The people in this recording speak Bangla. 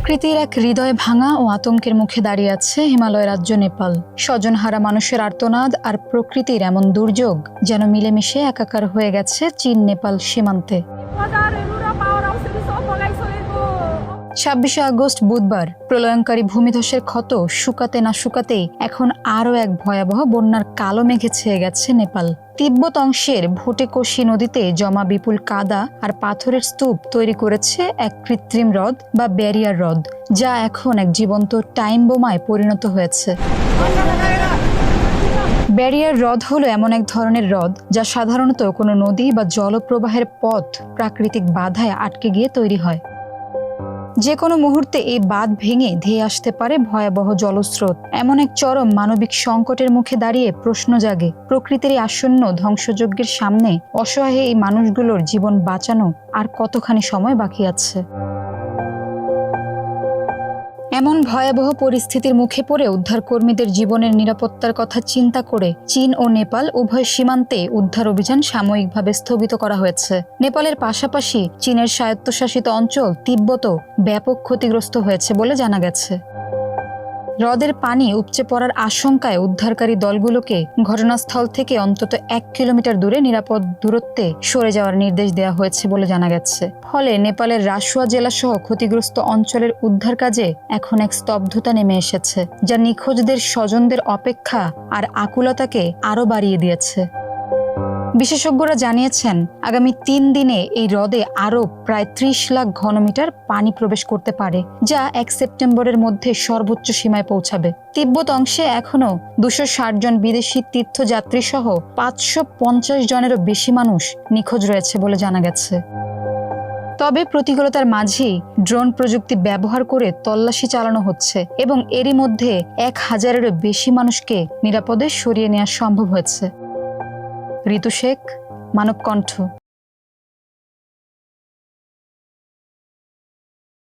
প্রকৃতির এক হৃদয় ভাঙা ও আতঙ্কের মুখে দাঁড়িয়ে আছে হিমালয় রাজ্য নেপাল। স্বজনহারা মানুষের আর্তনাদ আর প্রকৃতির এমন দুর্যোগ যেন মিলেমিশে একাকার হয়ে গেছে চীন নেপাল সীমান্তে। 26 আগস্ট বুধবার প্রলয়ঙ্কারী ভূমিধসের ক্ষত শুকাতে না শুকাতেই এখন আরও এক ভয়াবহ বন্যার কালো মেঘে ছেয়ে গেছে নেপাল। তিব্বত অংশের ভোটেকোশি নদীতে জমা বিপুল কাদা আর পাথরের স্তূপ তৈরি করেছে এক কৃত্রিম হ্রদ বা ব্যারিয়ার হ্রদ, যা এখন এক জীবন্ত টাইম বোমায় পরিণত হয়েছে। ব্যারিয়ার হ্রদ হলো এমন এক ধরনের হ্রদ যা সাধারণত কোনো নদী বা জলপ্রবাহের পথ প্রাকৃতিক বাধায় আটকে গিয়ে তৈরি হয়। যে কোনো মুহূর্তে এই বাঁধ ভেঙে ধেয়ে আসতে পারে ভয়াবহ জলস্রোত। এমন এক চরম মানবিক সংকটের মুখে দাঁড়িয়ে প্রশ্ন জাগে, প্রকৃতির এই আসন্ন ধ্বংসযজ্ঞের সামনে অসহায় এই মানুষগুলোর জীবন বাঁচানো আর কতখানি সময় বাকি আছে। এমন ভয়াবহ পরিস্থিতির মুখে পড়ে উদ্ধারকর্মীদের জীবনের নিরাপত্তার কথা চিন্তা করে চীন ও নেপাল উভয় সীমান্তে উদ্ধার অভিযান সাময়িকভাবে স্থগিত করা হয়েছে। নেপালের পাশাপাশি চীনের স্বায়ত্তশাসিত অঞ্চল তিব্বতও ব্যাপক ক্ষতিগ্রস্ত হয়েছে বলে জানা গেছে। হ্রদের পানি উপচে পড়ার আশঙ্কায় উদ্ধারকারী দলগুলোকে ঘটনাস্থল থেকে অন্তত 1 কিলোমিটার দূরে নিরাপদ দূরত্বে সরে যাওয়ার নির্দেশ দেওয়া হয়েছে বলে জানা গেছে। ফলে নেপালের রাসুয়া জেলাসহ ক্ষতিগ্রস্ত অঞ্চলের উদ্ধার কাজে এখন এক স্তব্ধতা নেমে এসেছে, যা নিখোঁজদের স্বজনদের অপেক্ষা আর আকুলতাকে আরও বাড়িয়ে দিয়েছে। বিশেষজ্ঞরা জানিয়েছেন, আগামী 3 দিনে এই হ্রদে আরও প্রায় 30 লাখ ঘনমিটার পানি প্রবেশ করতে পারে, যা 1 সেপ্টেম্বরের মধ্যে সর্বোচ্চ সীমায় পৌঁছাবে। তিব্বত অংশে এখনও 260 জন বিদেশি তীর্থযাত্রী সহ 550 জনেরও বেশি মানুষ নিখোঁজ রয়েছে বলে জানা গেছে। তবে প্রতিকূলতার মাঝেই ড্রোন প্রযুক্তি ব্যবহার করে তল্লাশি চালানো হচ্ছে এবং এরই মধ্যে 1000-এরও বেশি মানুষকে নিরাপদে সরিয়ে নেওয়া সম্ভব হয়েছে। ঋতু শেখ, মানব কণ্ঠ।